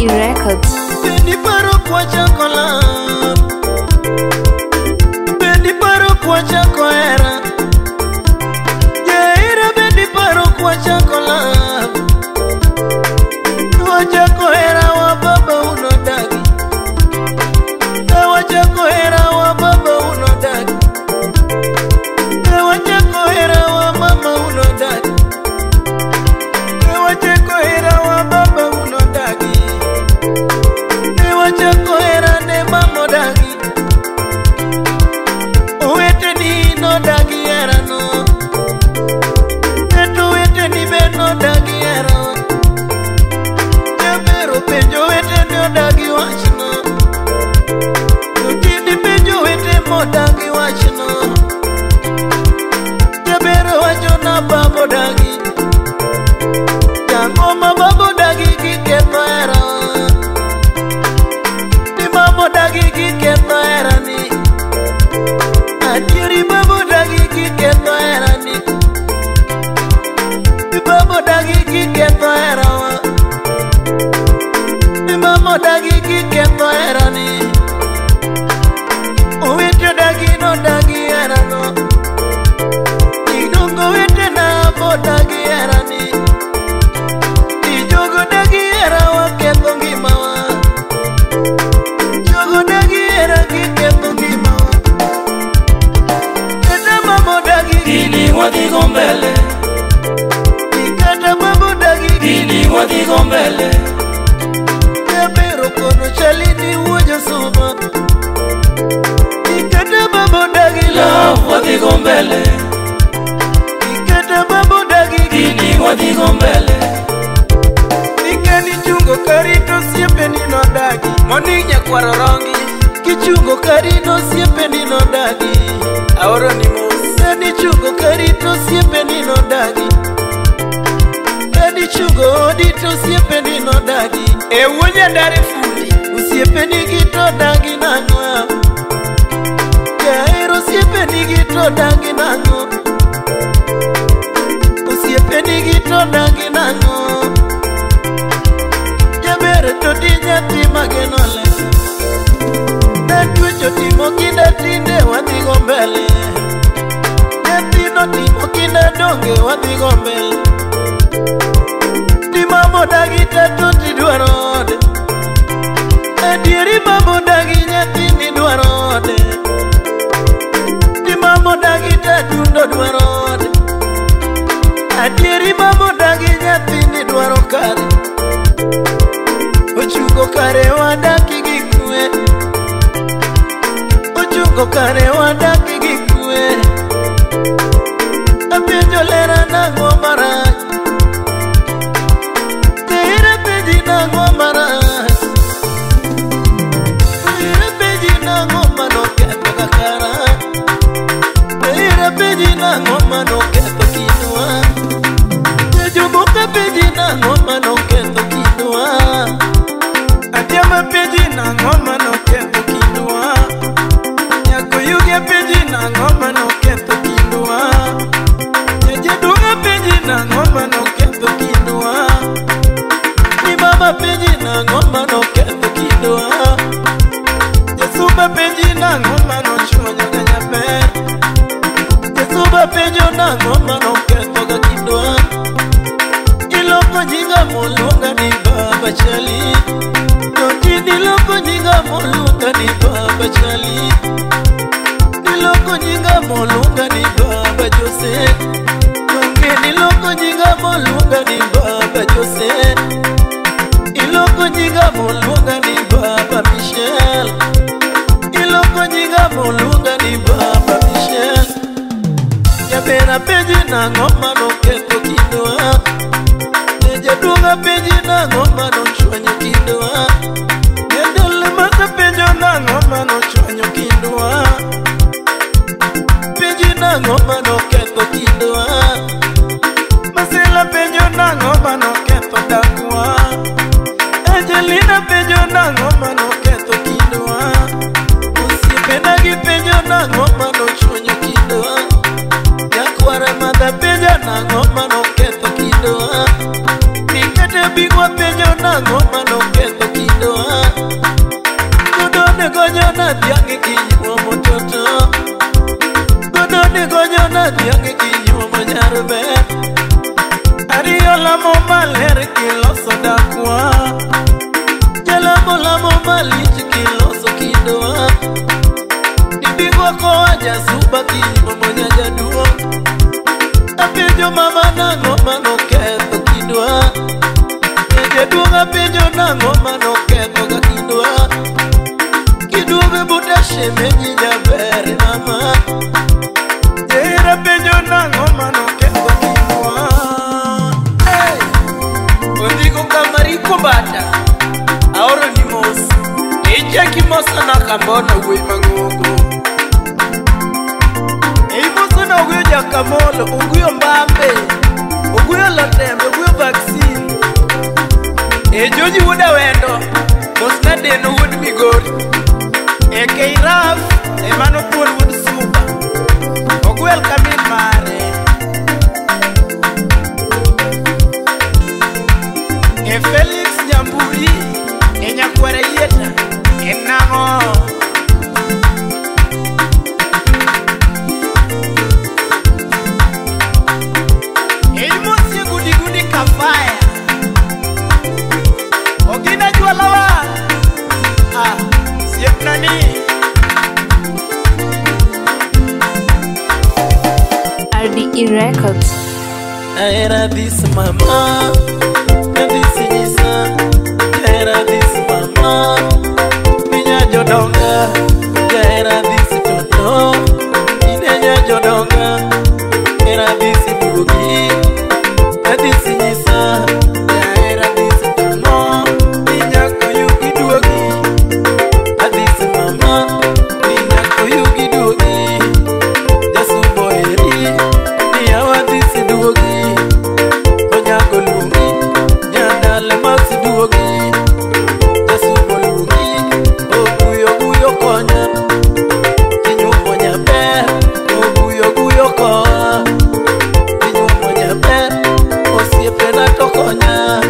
E Records. Bendi paro kwa chocolate, bendi paro kwa chocolate, Jaira bendi paro kwa chocolate, wacha kohera wa baba unodagi, wacha kohera wa baba unodagi, wacha kohera wa mama unodagi, wacha kohera wa baba unodagi, wacha kohera ne mama dagi, uwete ni no dagi era no, eto uwete ni be no dagi era. Penjo wete no dagi wachno, utindi penjo wete mo dagi wachno, jabero wacho na babo dagi, jango ma babo dagi ki ketho era, ni mamo dagi ki ketho era ni, adieri babo dagi ki ketho era ni, ni babo dagi ki ketho era wa. Mama dagi ki ketho era ni, uwete dagi no dagi era no, idongo wete na bo dagi era ni, ijogo dagi era wa ketho ngima wa, jogo dagi era ki ketho ngima wa, kata mamo dagi Gini wadhigo mbele, kata mamo dagi gini wadhigo mbele, pero kono chalini wuojo suma, ikata babo dagi love wadhigo mbele, ikata babo dagi gini wadhigo mbele, ikani chungo karito siepe ni no dagi, moni nyakwaro rongi, kichungo karito siepe ni no dagi, aoro ni mose ni chungo karito siepe ni no dagi, kadi chungo odito siepe ni no dagi, e wuonya dare fundi, usiepe ni gito dagi nangwa, jaero siepe ni gito dagi nangwa, usiepe ni gito dagi nangwa, jabere to di nyathi magenole, netwecho timo kinda tinde wadhigo mbele, nyathino timo kinda donge wadhigo mbele, di mamo dagi tato ti dwaro ode, adieri mamo dagi nyathini dwaro ode, di mamo dagi tatundo dwaro ode, adieri mamo dagi nyathini dwaro kare, ochungo kare wadaki gi kwe, ochungo kare wadaki gi kwe, apenjo lera nang'o marach, tera penji nang'o marach, tera penji nang'o manoketho kakara, tera penji nang'o manoketho kinwa, jomoka penji nang'o manoketho kinwa, atiama penji nang'o manoketho kinwa, nyakoyuge penji nang'o manoketho kinwa, jaduong'a penji nang'o manoketho kinwa, ni mama penji nang'o manoketho kinwa, Jesuba penji nang'o manochuonyo ga nyaber, Jesuba penjo nang'o manoketho ga kinwa, iloko nyinga moluonga ni Baba Chali, totini iloko nyinga moluonga ni Baba Chali, iloko nyinga moluonga ni Baba Jose, donge iloko nyinga moluonga ni Baba Jose, iloko nyinga moluonga ni Baba Michelle, iloko nyinga moluonga ni Baba Michelle, jabera penji nang'o manoketho kinwa, jaduong'a penji nang'o manochuonyo kinwa, jadolo mata penjo nang'o manochuonyo kinwa, penji nang'o manoketho kinwa, Masela penjo nang'o manoketho dakwa, Angelina penjo nang'o manoketho kinwa, osiepena gi penjo nang'o manochuonyo kinwa, nyakwara madha penja nang'o manoketho kinwa, nikete bigwa penjo nang'o manoketho kinwa. na dhiang' kinyuomo toto. Godo ni gonyo na dhiang' kinyuomo nyarbe. Ariyo lamo maler kiloso dakwa. Jalamo lamo malich kiloso kindwa. Ibigwa kowa jasuba kinyuomo nyajaduong'. Apenjo mama nang'o manoketho kindwa. Jaduong' apenjo nang'o manoketho ga kindwa. Kiduoge buta shemenyi jaber mama. Jera penjo nang'o manoketho kindwa. Ondiko kamariko bata aoro ni mos. Ijeki mosa na kambono gwe mang'ogo. Imosa na uguyo jakamolo, uguyo mbambe, uguyo lotembe, uguyo vaccine. Joji wuda wendo, mosna deno wud Migori. Keiraf, emano puon wud Suba. Ogwel kamin mare. Felix Nyamburi, nyakware yeta, nang'o. Mosie gudi gudi kafaya. Ogina jualawa. Siep nani. RDE Records. Era this mama. This isa. Era this mama. Ninya jodonga. Era this toto. Ninya jodonga. Era this bugi. This isa. Era this toto. Ninya koyugi duogi. This mama. Ninya koyugi duogi. Jasubo eri. Niyawa this duogi. Onyago lungi. Nyandale masi duogi. Jasubo lungi. Oguyo guyo konya. Kinyumo nyaber. Oguyo guyo konya. Kinyumo nyaber. Osiepe na tokonya.